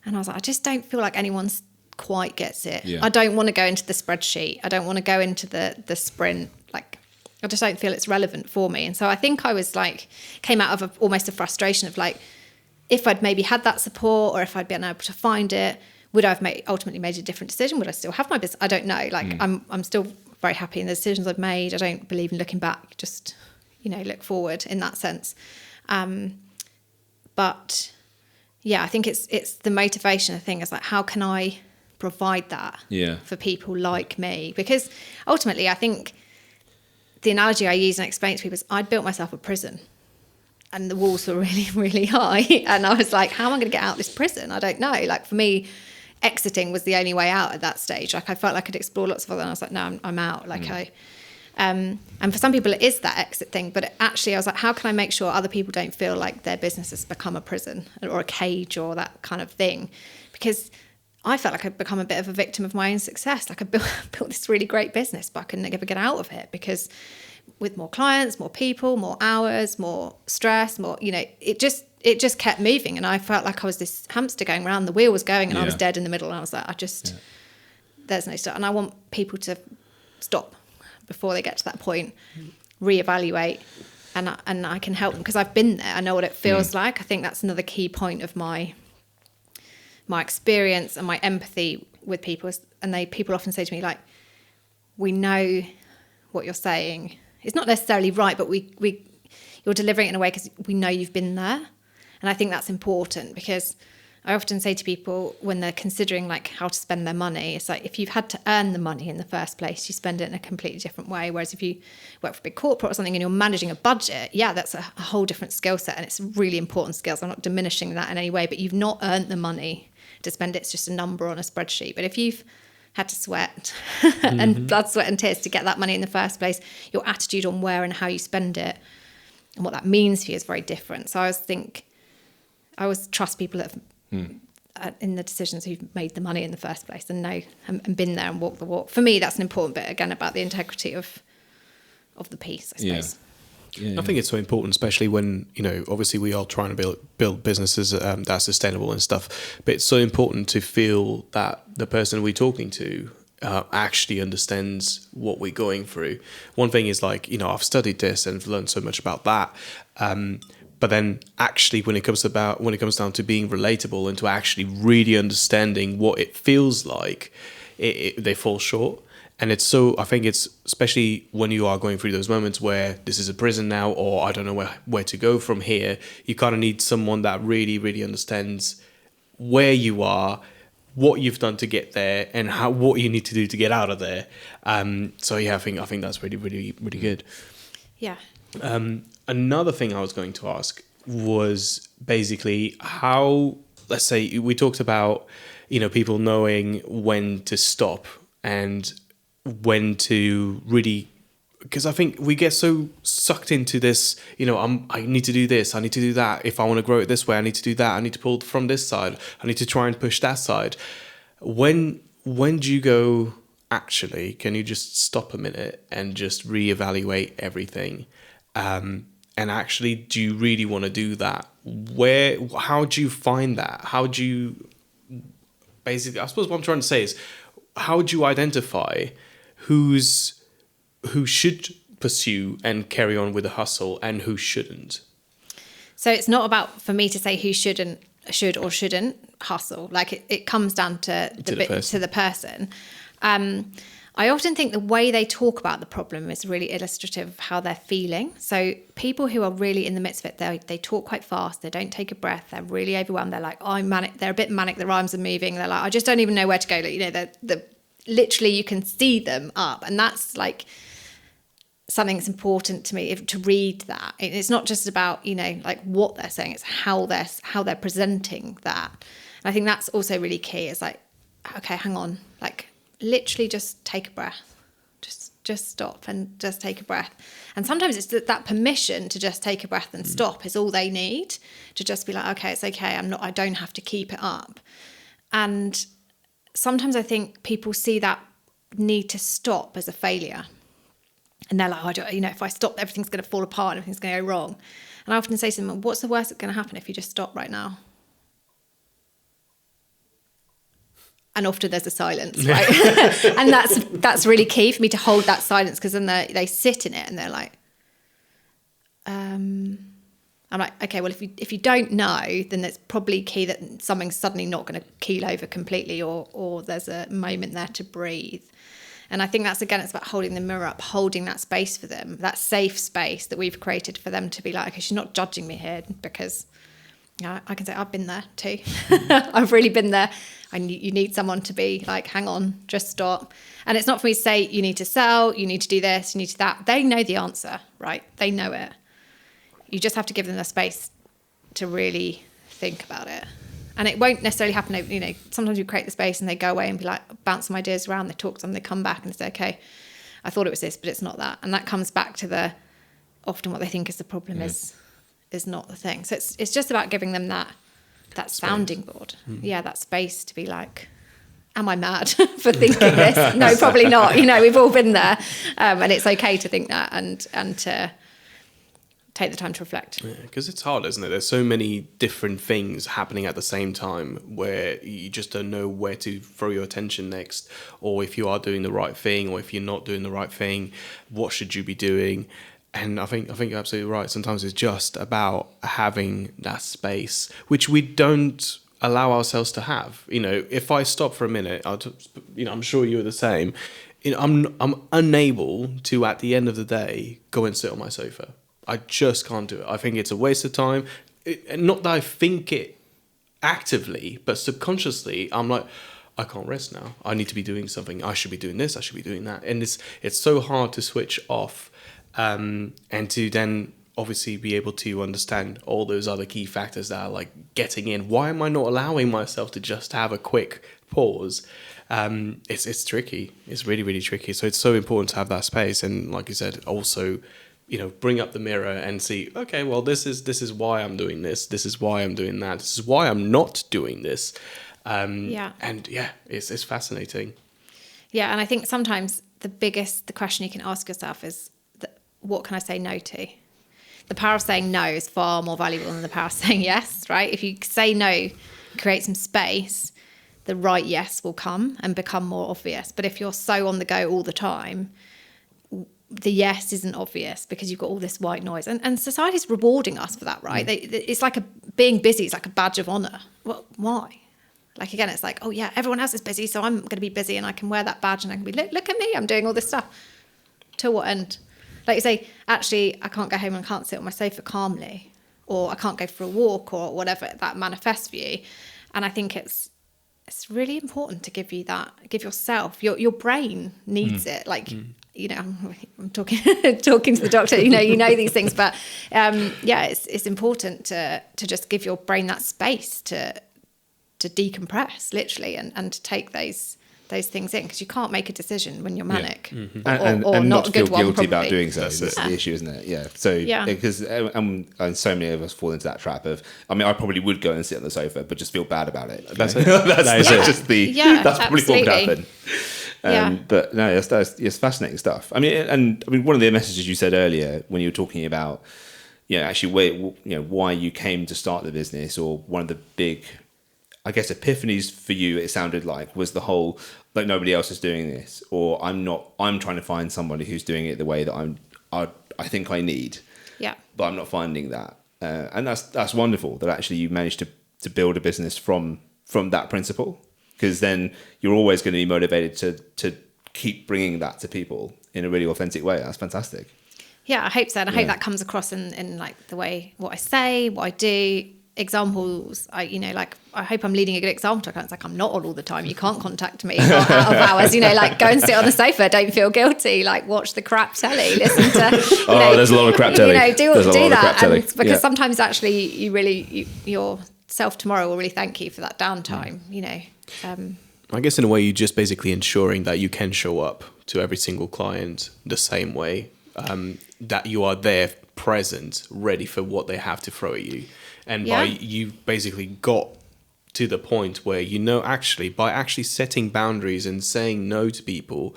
And I was like, I just don't feel like anyone's quite gets it. Yeah. I don't want to go into the spreadsheet. I don't want to go into the sprint. Like, I just don't feel it's relevant for me. And so I think I was like, came out of almost a frustration of like, if I'd maybe had that support, or if I'd been able to find it, would I have ultimately made a different decision? Would I still have my business? I don't know. Like, I'm still very happy in the decisions I've made. I don't believe in looking back, just, you know, look forward in that sense. But yeah, I think it's the motivation thing. Is like, how can I provide that for people like me? Because ultimately, I think the analogy I use and explain to people is I'd built myself a prison, and the walls were really, really high. And I was like, how am I going to get out of this prison? I don't know. Like, for me, exiting was the only way out at that stage. Like, I felt like I could explore lots of other, and I was like, no, I'm out. Like, and for some people it is that exit thing, but actually I was like, how can I make sure other people don't feel like their business has become a prison or a cage or that kind of thing? Because I felt like I'd become a bit of a victim of my own success. Like, I built this really great business, but I couldn't ever get out of it, because with more clients, more people, more hours, more stress, more, you know, it just kept moving. And I felt like I was this hamster going around, the wheel was going, and I was dead in the middle. And I was like, there's no stop. And I want people to stop before they get to that point, reevaluate, and I can help them, because I've been there. I know what it feels like. I think that's another key point of my experience and my empathy with people. And people often say to me, like, we know what you're saying. It's not necessarily right, but you're delivering it in a way because we know you've been there. And I think that's important, because I often say to people when they're considering like how to spend their money, it's like, if you've had to earn the money in the first place, you spend it in a completely different way. Whereas if you work for a big corporate or something and you're managing a budget, that's a whole different skill set, and it's really important skills. I'm not diminishing that in any way, but you've not earned the money to spend it. It's just a number on a spreadsheet. But if you've had to sweat and blood, sweat and tears to get that money in the first place, your attitude on where and how you spend it and what that means for you is very different. So I always trust people that have, in the decisions, who've made the money in the first place and know and been there and walked the walk. For me, that's an important bit, again, about the integrity of the piece, I suppose. I think it's so important, especially when, you know, obviously we are trying to build businesses that are sustainable and stuff, but it's so important to feel that the person we're talking to actually understands what we're going through. One thing is like, you know, I've studied this and learned so much about that, but then actually when it comes down to being relatable and to actually really understanding what it feels like, they fall short. And I think it's, especially when you are going through those moments where this is a prison now, or I don't know where to go from here, you kind of need someone that really, really understands where you are, what you've done to get there, and what you need to do to get out of there. I think that's really, really, really good. Yeah. Another thing I was going to ask was basically how, let's say we talked about, you know, people knowing when to stop and when to really because I think we get so sucked into this, I need to do this, I need to do that. If I want to grow it this way, I need to do that. I need to pull from this side. I need to try and push that side. When do you go, actually, can you just stop a minute and just reevaluate everything? And actually, do you really want to do that? How do you find that? How do you, basically, I suppose what I'm trying to say is, how do you identify who should pursue and carry on with the hustle and who shouldn't? So it's not about, for me to say who should or shouldn't hustle. Like it comes down to the person. I often think the way they talk about the problem is really illustrative of how they're feeling. So people who are really in the midst of it, they talk quite fast. They don't take a breath. They're really overwhelmed. They're like, oh, I'm manic. They're a bit manic. Their arms are moving. They're like, I just don't even know where to go. Like, they're literally, you can see them up. And that's like something that's important to me, to read that. It's not just about, like what they're saying. It's how they're presenting that. And I think that's also really key. It's like, okay, hang on, like, literally just take a breath, just stop and just take a breath. And sometimes it's that permission to just take a breath and stop is all they need, to just be like, okay, it's okay, I don't have to keep it up. And sometimes I think people see that need to stop as a failure, and they're like, if I stop, everything's going to fall apart and everything's going to go wrong. And I often say to them, what's the worst that's going to happen if you just stop right now? And often there's a silence, right? And that's really key for me, to hold that silence, because then they sit in it and they're like, I'm like, okay, well, if you don't know, then it's probably key that something's suddenly not going to keel over completely, or there's a moment there to breathe. And I think that's, again, it's about holding the mirror up, holding that space for them, that safe space that we've created for them to be like, okay, she's not judging me here, because I can say I've been there too. I've really been there. You need someone to be like, hang on, just stop. And it's not for me to say, you need to sell, you need to do this, you need to that. They know the answer, right? They know it. You just have to give them the space to really think about it. And it won't necessarily happen, sometimes you create the space and they go away and be like, bounce some ideas around, they talk to them, they come back and say, okay, I thought it was this, but it's not that. And that comes back to often what they think is the problem is not the thing. So it's just about giving them that sounding board. Yeah, that space to be like, am I mad for thinking this? No, probably not. We've all been there. And it's okay to think that and to take the time to reflect. Yeah, because it's hard, isn't it? There's so many different things happening at the same time where you just don't know where to throw your attention next, or if you are doing the right thing, or if you're not doing the right thing, what should you be doing? And I think you're absolutely right. Sometimes it's just about having that space, which we don't allow ourselves to have. If I stop for a minute, I'm sure you're the same. I'm unable to, at the end of the day, go and sit on my sofa. I just can't do it. I think it's a waste of time. Not that I think it actively, but subconsciously, I'm like, I can't rest now. I need to be doing something. I should be doing this. I should be doing that. And it's so hard to switch off. And to then obviously be able to understand all those other key factors that are like getting in. Why am I not allowing myself to just have a quick pause? It's tricky. It's really, really tricky. So it's so important to have that space. And like you said, also, bring up the mirror and see, okay, well, this is why I'm doing this. This is why I'm doing that. This is why I'm not doing this. And it's fascinating. Yeah. And I think sometimes the question you can ask yourself is, what can I say no to? The power of saying no is far more valuable than the power of saying yes, right? If you say no, create some space, the right yes will come and become more obvious. But if you're so on the go all the time, the yes isn't obvious because you've got all this white noise. And society's rewarding us for that, right? It's like being busy is like a badge of honour. Well, why? Like, again, it's like, oh yeah, everyone else is busy, so I'm going to be busy and I can wear that badge and I can be, look at me, I'm doing all this stuff. To what end? Like you say, actually, I can't go home and I can't sit on my sofa calmly, or I can't go for a walk, or whatever that manifests for you. And I think it's really important to give yourself, your brain needs it. Like, I'm talking to the doctor, you know these things, but it's important to just give your brain that space to decompress, literally, and to take those those things in, because you can't make a decision when you're manic, and not not a feel good one, guilty about probably. doing so. That's the issue, isn't it? Yeah. So because and so many of us fall into that trap of. I mean, I probably would go and sit on the sofa, but just feel bad about it. That's it. That's just the. That's probably what would absolutely. happen. But no, it's fascinating stuff. I mean, one of the messages you said earlier when you were talking about, actually, why you came to start the business, or one of the big, I guess, epiphanies for you, it sounded like, was the whole, like, nobody else is doing this, or I'm trying to find somebody who's doing it the way that I think I need. Yeah. But I'm not finding that. And that's wonderful that actually you managed to build a business from that principle, because then you're always going to be motivated to keep bringing that to people in a really authentic way. That's fantastic. Yeah, I hope so. And I hope that comes across in like the way, what I say, what I do, examples. I hope I'm leading a good example to clients. Like, I'm not on all the time. You can't contact me out of hours, like go and sit on the sofa. Don't feel guilty. Like, watch the crap telly, listen to, there's a lot of crap telly. Do that. And because sometimes actually your self tomorrow will really thank you for that downtime, I guess in a way, you're just basically ensuring that you can show up to every single client the same way, that you are there, present, ready for what they have to throw at you. And by you basically got to the point where, actually, by actually setting boundaries and saying no to people,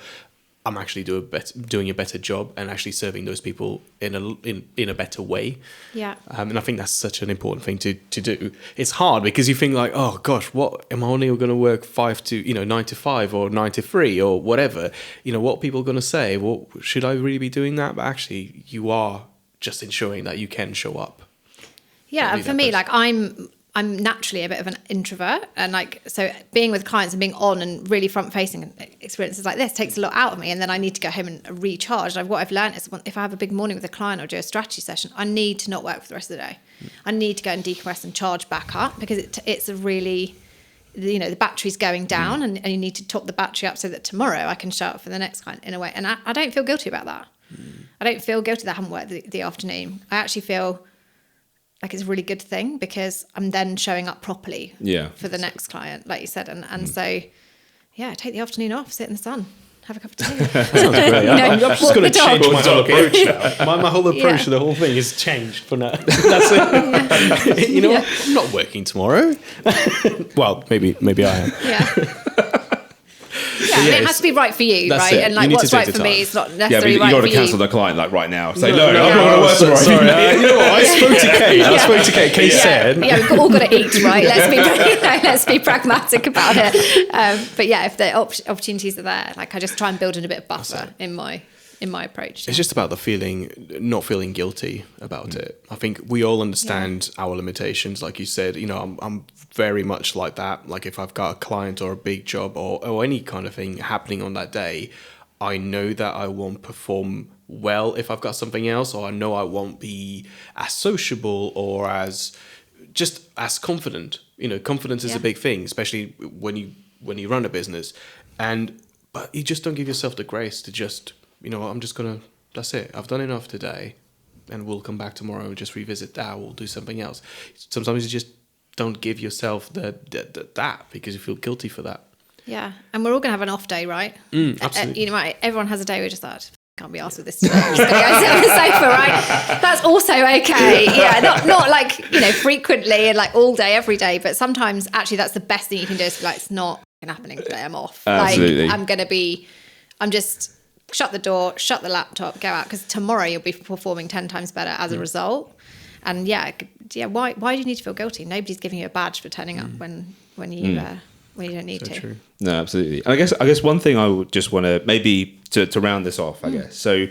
I'm actually doing a better job and actually serving those people in a better way. Yeah. And I think that's such an important thing to do. It's hard because you think like, oh gosh, what am I only going to work 9 to 5 or 9 to 3 or whatever? What are people going to say? Well, should I really be doing that? But actually, you are just ensuring that you can show up. Yeah, and for me, like I'm naturally a bit of an introvert, and so being with clients and being on and really front facing experiences like this takes a lot out of me, and then I need to go home and recharge. What I've learned is, if I have a big morning with a client or do a strategy session, I need to not work for the rest of the day. I need to go and decompress and charge back up, because it's a really, the battery's going down, and you need to top the battery up so that tomorrow I can show up for the next client in a way. And I don't feel guilty about that. I don't feel guilty that I haven't worked the afternoon. I actually feel like it's a really good thing, because I'm then showing up properly for the next client, like you said. And so, take the afternoon off, sit in the sun, have a cup of tea. That sounds great. I'm just going to change my whole approach now. My whole approach to the whole thing has changed for now. That's it. What? I'm not working tomorrow. Well, maybe I am. Yeah. It has to be right for you, right? It. And like, what's right for me is not necessarily right for you. You got to cancel the client right now. Say, no, I'm not going to work tomorrow. Sorry, I spoke to Kate. Kate said, we've all got to eat, right? Let's be pragmatic about it. But if the opportunities are there, like, I just try and build in a bit of buffer in my approach. It's just about the not feeling guilty about it. I think we all understand our limitations. Like you said, I'm very much like that. Like, if I've got a client or a big job or any kind of thing happening on that day, I know that I won't perform well if I've got something else, or I know I won't be as sociable or as confident. Confidence is a big thing, especially when you run a business. But you just don't give yourself the grace to just, that's it. I've done enough today, and we'll come back tomorrow and just revisit that. We'll do something else. Sometimes you just don't give yourself that because you feel guilty for that. Yeah, and we're all going to have an off day, right? Absolutely. Everyone has a day where you're just like, can't be asked with this today. I'm just going to go sit on the sofa, right? That's also okay. Yeah, not like, frequently and like all day, every day, but sometimes actually that's the best thing you can do, is be like, it's not happening today, I'm off. Absolutely. Like, I'm just shut the door, shut the laptop, go out, because tomorrow you'll be performing 10 times better as a result. And why do you need to feel guilty? Nobody's giving you a badge for turning up when you don't need to. True. No, absolutely. And I guess one thing I would just want to maybe to round this off, I guess. So,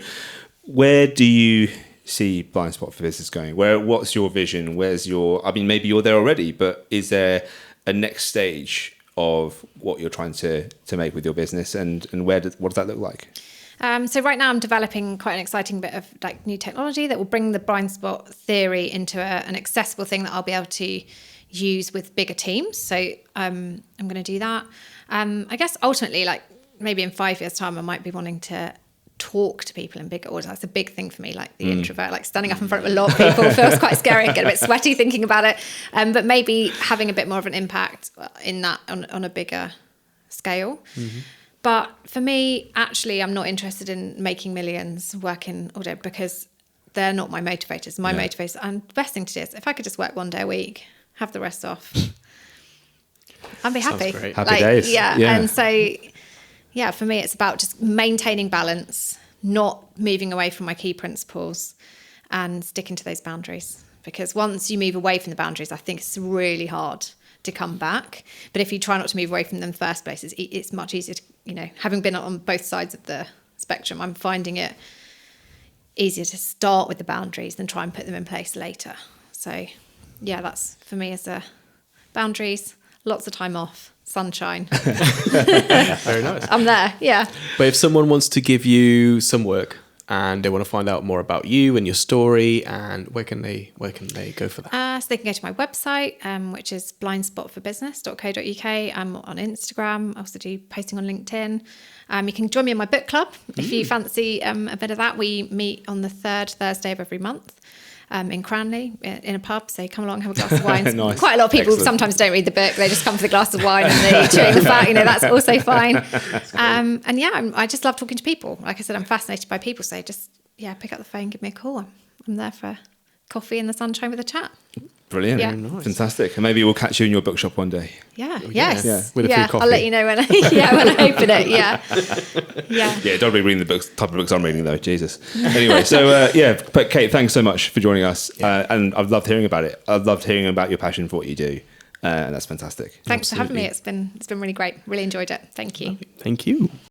where do you see Blindspot for Business going? What's your vision? Maybe you're there already, but is there a next stage of what you're trying to make with your business, and what does that look like? So right now I'm developing quite an exciting bit of like new technology that will bring the blind spot theory into an accessible thing that I'll be able to use with bigger teams. So I'm going to do that. I guess ultimately, like maybe in 5 years' time, I might be wanting to talk to people in bigger orders. That's a big thing for me, like the introvert, like standing up in front of a lot of people feels quite scary and get a bit sweaty thinking about it. But maybe having a bit more of an impact in that on a bigger scale. But for me, actually, I'm not interested in making millions working all day because they're not my motivators. My motivators, and the best thing to do is if I could just work one day a week, have the rest off, I'd be happy. Sounds great. Happy days. Yeah. Yeah. And so, yeah, for me, it's about just maintaining balance, not moving away from my key principles and sticking to those boundaries. Because once you move away from the boundaries, I think it's really hard to come back. But if you try not to move away from them in the first place, it's much easier to, you know, having been on both sides of the spectrum, I'm finding it easier to start with the boundaries than try and put them in place later. So, yeah, that's for me as a boundaries, lots of time off, sunshine. Very nice. I'm there, yeah. But if someone wants to give you some work and they want to find out more about you and your story, and where can they go for that? So they can go to my website, which is blindspotforbusiness.co.uk. I'm on Instagram. I also do posting on LinkedIn. You can join me in my book club if you fancy a bit of that. We meet on the third Thursday of every month. In Cranley, in a pub, so come along, have a glass of wine. Nice. Quite a lot of people Excellent. sometimes don't read the book; they just come for the glass of wine and the chewing the fat. You know, that's also fine. And yeah, I just love talking to people. Like I said, I'm fascinated by people, so just pick up the phone, give me a call. I'm there for coffee in the sunshine with a chat. Brilliant. Yeah. Nice. Fantastic. And maybe we'll catch you in your bookshop one day. Yeah. yeah. Yes. Yeah, with a free coffee. I'll let you know when I open it. Yeah. Yeah. Yeah, don't be reading the books, type of books I'm reading though. Jesus. Anyway, so but Kate, thanks so much for joining us, and I've loved hearing about it. I've loved hearing about your passion for what you do, and that's fantastic. Thanks for having me. It's been really great. Really enjoyed it. Thank you. Thank you.